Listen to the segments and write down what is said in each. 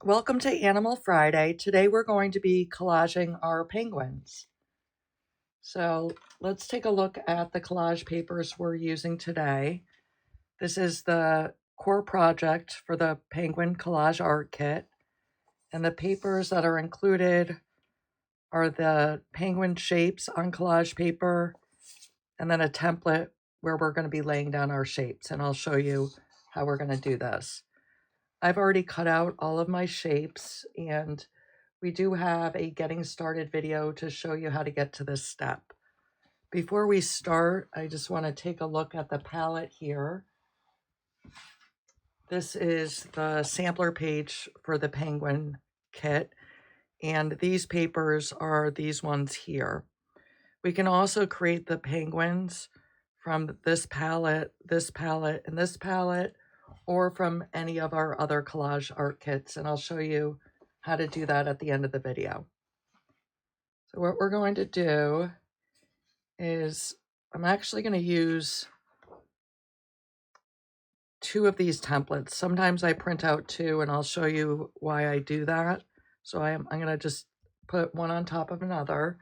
Welcome to Animal Friday. Today we're going to be collaging our penguins. So let's take a look at the collage papers we're using today. This is the core project for the Penguin Collage Art Kit. And the papers that are included are the penguin shapes on collage paper, and then a template where we're going to be laying down our shapes. And I'll show you how we're going to do this. I've already cut out all of my shapes, and we do have a getting started video to show you how to get to this step. Before we start, I just want to take a look at the palette here. This is the sampler page for the Penguin kit, and these papers are these ones here. We can also create the penguins from this palette, and this palette, or from any of our other collage art kits, and I'll show you how to do that at the end of the video. So what we're going to do is I'm actually going to use 2 of these templates. Sometimes I print out 2, and I'll show you why I do that. So I'm going to just put one on top of another.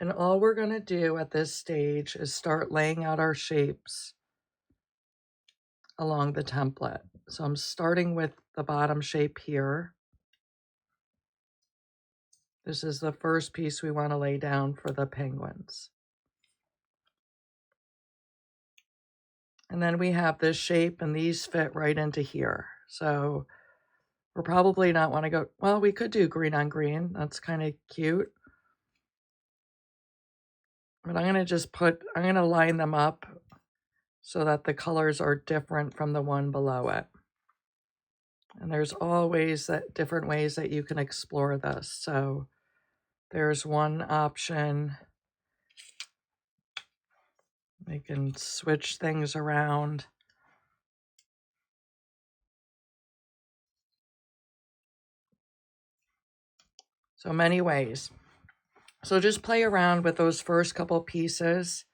And all we're going to do at this stage is start laying out our shapes along the template. So I'm starting with the bottom shape here. This is the first piece we want to lay down for the penguins. And then we have this shape, and these fit right into here. So we're probably not want to go, well, we could do green on green. That's kind of cute. But I'm going to line them up so that the colors are different from the one below it. And there's always different ways that you can explore this. So there's one option. We can switch things around. So many ways. So just play around with those first couple pieces,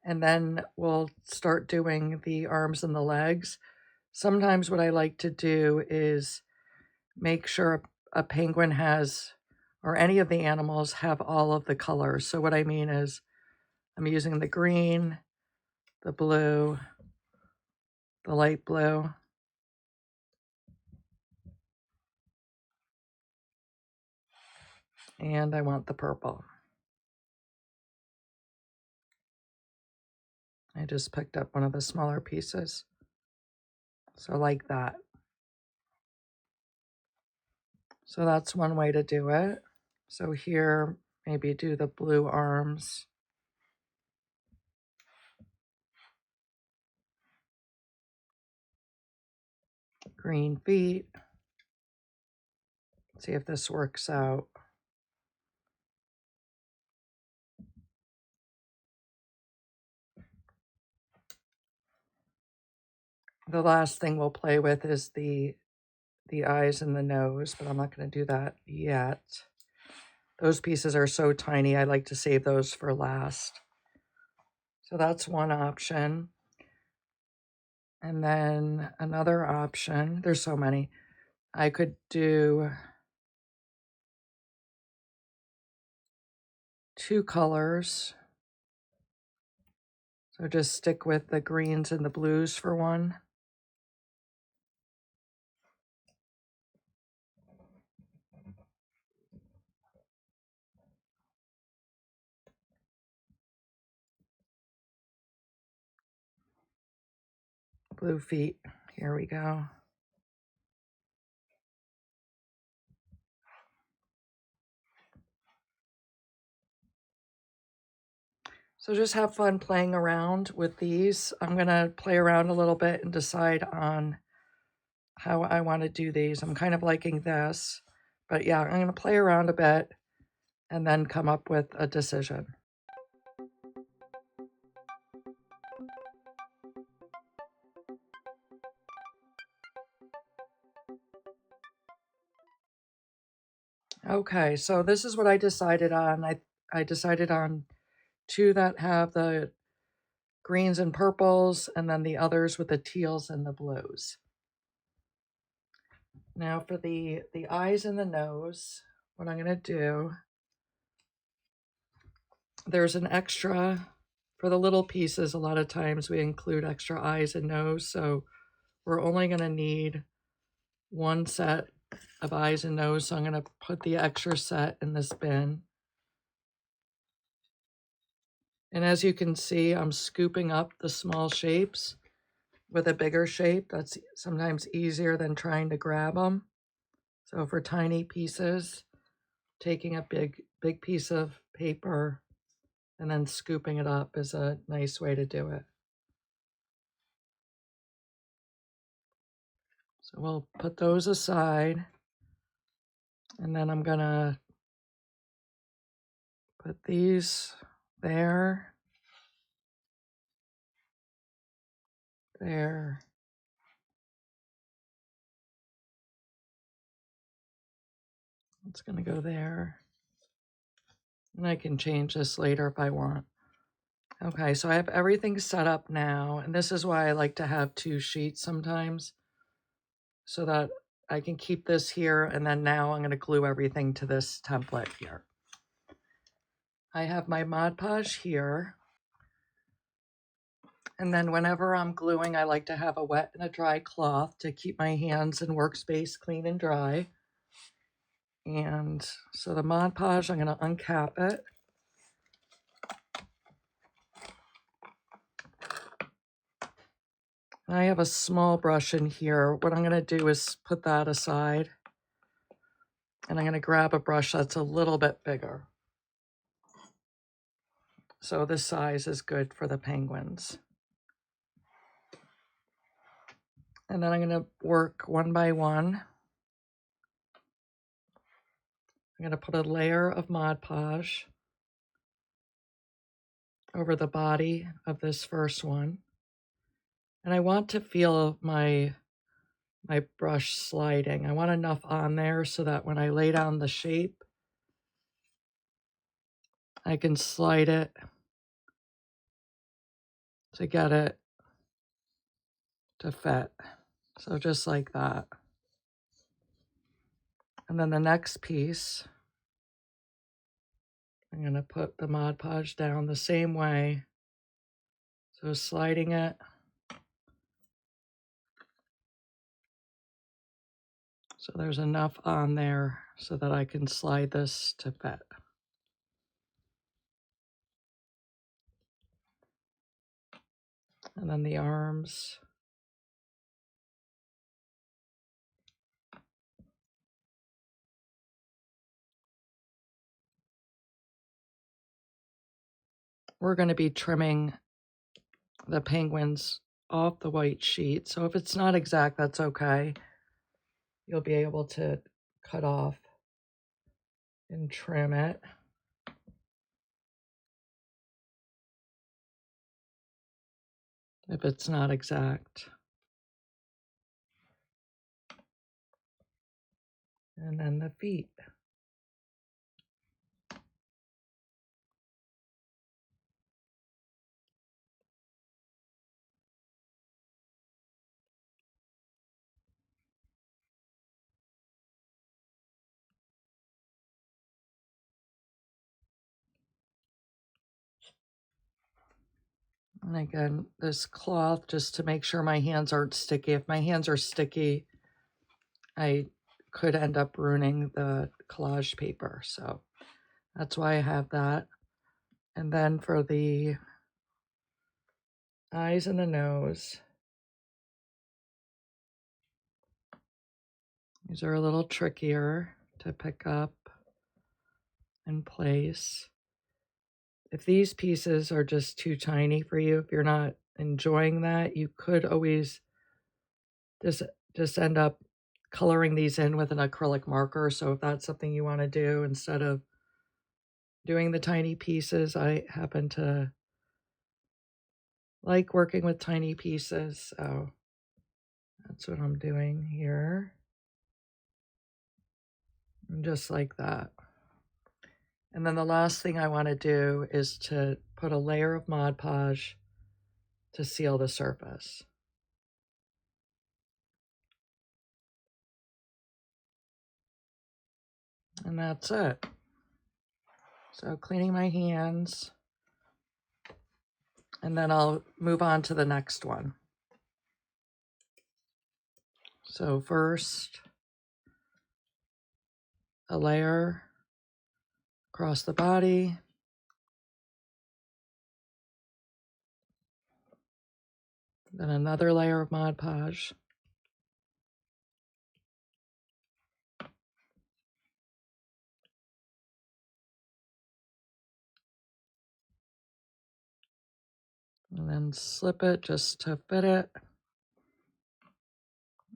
and then we'll start doing the arms and the legs. Sometimes what I like to do is make sure a penguin has, or any of the animals have, all of the colors. So what I mean is I'm using the green, the blue, the light blue, and I want the purple. I just picked up one of the smaller pieces. So like that. So that's one way to do it. So here, maybe do the blue arms. Green feet. See if this works out. The last thing we'll play with is the eyes and the nose, but I'm not going to do that yet. Those pieces are so tiny, I like to save those for last. So that's one option. And then another option, there's so many. I could do 2 colors. So just stick with the greens and the blues for one. Blue feet, here we go. So just have fun playing around with these. I'm going to play around a little bit and decide on how I want to do these. I'm kind of liking this, but yeah, I'm going to play around a bit and then come up with a decision. Okay, so this is what I decided on. I decided on 2 that have the greens and purples, and then the others with the teals and the blues. Now for the eyes and the nose, what I'm going to do, there's an extra, for the little pieces, a lot of times we include extra eyes and nose, so we're only going to need one set of eyes and nose, so I'm going to put the extra set in this bin. And as you can see, I'm scooping up the small shapes with a bigger shape. That's sometimes easier than trying to grab them. So for tiny pieces, taking a big piece of paper and then scooping it up is a nice way to do it. So we'll put those aside, and then I'm gonna put these there, there. It's gonna go there. And I can change this later if I want. Okay, so I have everything set up now, and this is why I like to have two sheets sometimes, so that I can keep this here, and then now I'm going to glue everything to this template here. I have my Mod Podge here, and then whenever I'm gluing, I like to have a wet and a dry cloth to keep my hands and workspace clean and dry. And so the Mod Podge, I'm going to uncap it. I have a small brush in here. What I'm going to do is put that aside, and I'm going to grab a brush that's a little bit bigger. So this size is good for the penguins. And then I'm going to work one by one. I'm going to put a layer of Mod Podge over the body of this first one. And I want to feel my brush sliding. I want enough on there so that when I lay down the shape, I can slide it to get it to fit. So just like that. And then the next piece, I'm going to put the Mod Podge down the same way. So sliding it. So there's enough on there so that I can slide this to fit. And then the arms. We're going to be trimming the penguins off the white sheet. So if it's not exact, that's okay. You'll be able to cut off and trim it. If it's not exact. And then the feet. And again, this cloth, just to make sure my hands aren't sticky. If my hands are sticky, I could end up ruining the collage paper. So that's why I have that. And then for the eyes and the nose, these are a little trickier to pick up and place. If these pieces are just too tiny for you, if you're not enjoying that, you could always just end up coloring these in with an acrylic marker. So if that's something you want to do instead of doing the tiny pieces, I happen to like working with tiny pieces. So that's what I'm doing here. And just like that. And then the last thing I want to do is to put a layer of Mod Podge to seal the surface. And that's it. So cleaning my hands, and then I'll move on to the next one. So first, a layer across the body. Then another layer of Mod Podge. And then slip it just to fit it.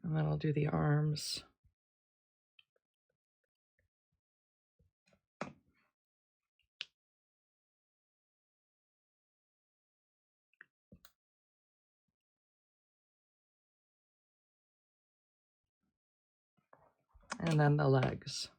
And then I'll do the arms. And then the legs.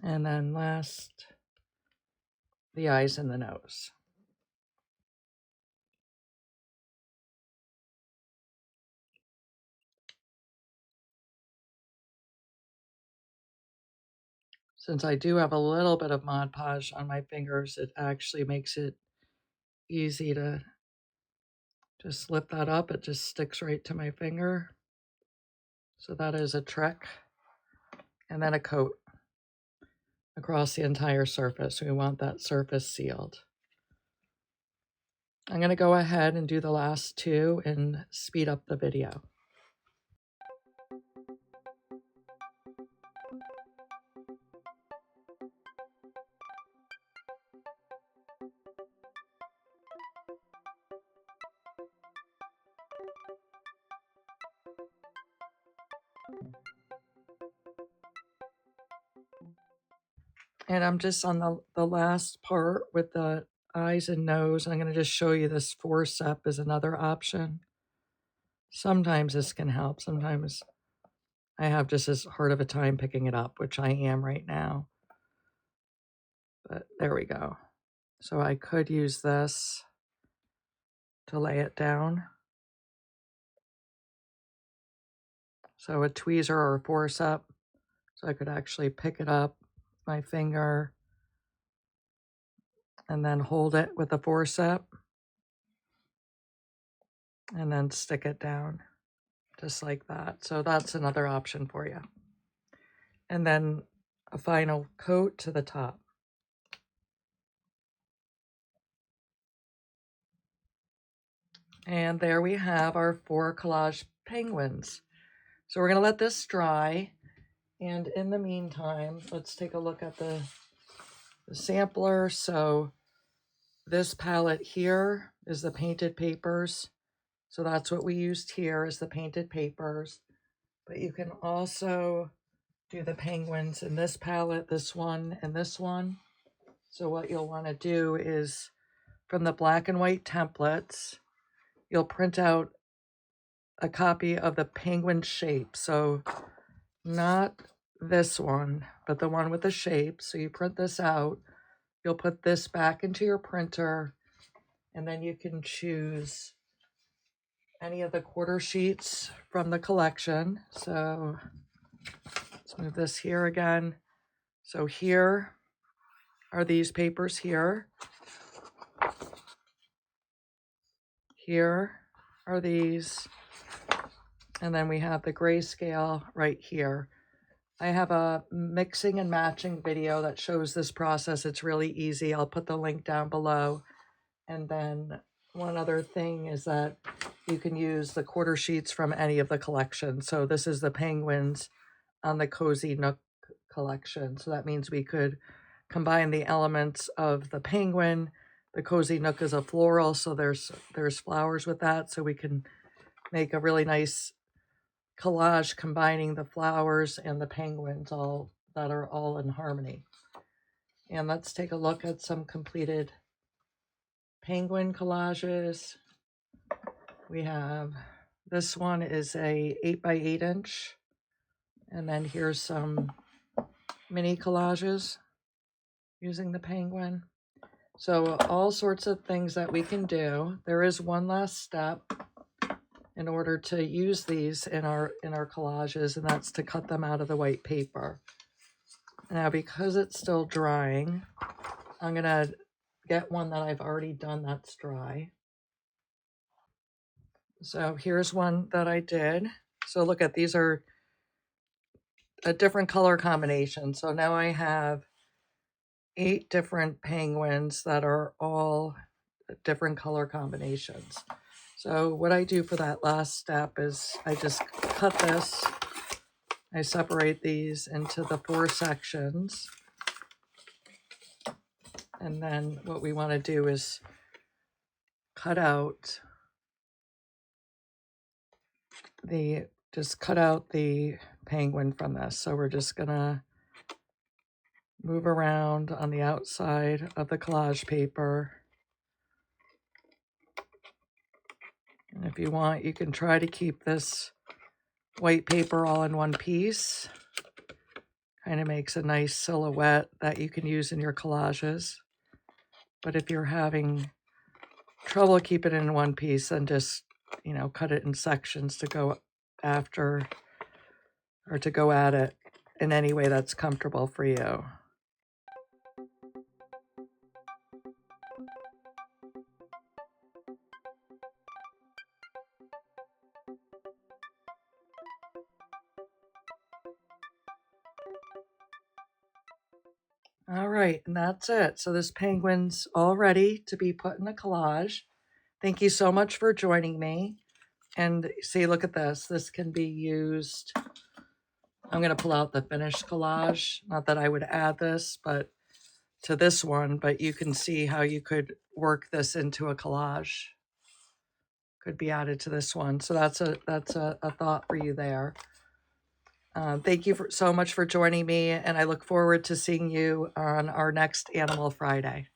And then last, the eyes and the nose. Since I do have a little bit of Mod Podge on my fingers, it actually makes it easy to just lift that up. It just sticks right to my finger. So that is a trick. And then a coat across the entire surface. We want that surface sealed. I'm going to go ahead and do the last two and speed up the video. And I'm just on the last part with the eyes and nose. I'm going to just show you this Forceps is another option. Sometimes this can help. Sometimes I have just as hard of a time picking it up, which I am right now. But there we go. So I could use this to lay it down. So a tweezer or a forceps. So I could actually pick it up with my finger and then hold it with a forceps and then stick it down just like that. So that's another option for you. And then a final coat to the top. And there we have our 4 collage penguins. So we're going to let this dry. And in the meantime, let's take a look at the sampler. So this palette here is the painted papers. So that's what we used here is the painted papers. But you can also do the penguins in this palette, this one, and this one. So what you'll want to do is from the black and white templates, you'll print out a copy of the penguin shape. So not this one, but the one with the shape. So you print this out. You'll put this back into your printer, and then you can choose any of the quarter sheets from the collection. So let's move this here again. So here are these papers here. Here are these. And then we have the grayscale right here. I have a mixing and matching video that shows this process. It's really easy. I'll put the link down below. And then one other thing is that you can use the quarter sheets from any of the collections. So this is the penguins on the Cozy Nook collection. So that means we could combine the elements of the penguin. The Cozy Nook is a floral, so there's flowers with that. So we can make a really nice collage combining the flowers and the penguins all that are all in harmony. And let's take a look at some completed penguin collages. We have, this one is a 8x8 inch. And then here's some mini collages using the penguin. So all sorts of things that we can do. There is one last step in order to use these in our collages, and that's to cut them out of the white paper. Now, because it's still drying, I'm gonna get one that I've already done that's dry. So here's one that I did. So look at, these are a different color combination. So now I have 8 different penguins that are all different color combinations. So what I do for that last step is I just cut this. I separate these into the 4 sections. And then what we want to do is cut out the penguin from this. So we're just gonna move around on the outside of the collage paper. And if you want, you can try to keep this white paper all in one piece. Kind of makes a nice silhouette that you can use in your collages. But if you're having trouble keeping it in one piece, then just, cut it in sections to go after, or to go at it in any way that's comfortable for you. All right, and that's it. So this penguin's all ready to be put in a collage. Thank you so much for joining me. And see, look at this. This can be used. I'm going to pull out the finished collage. Not that I would add this, but to this one, but you can see how you could work this into a collage. Could be added to this one. So that's a thought for you there. Thank you so much for joining me, and I look forward to seeing you on our next Animal Friday.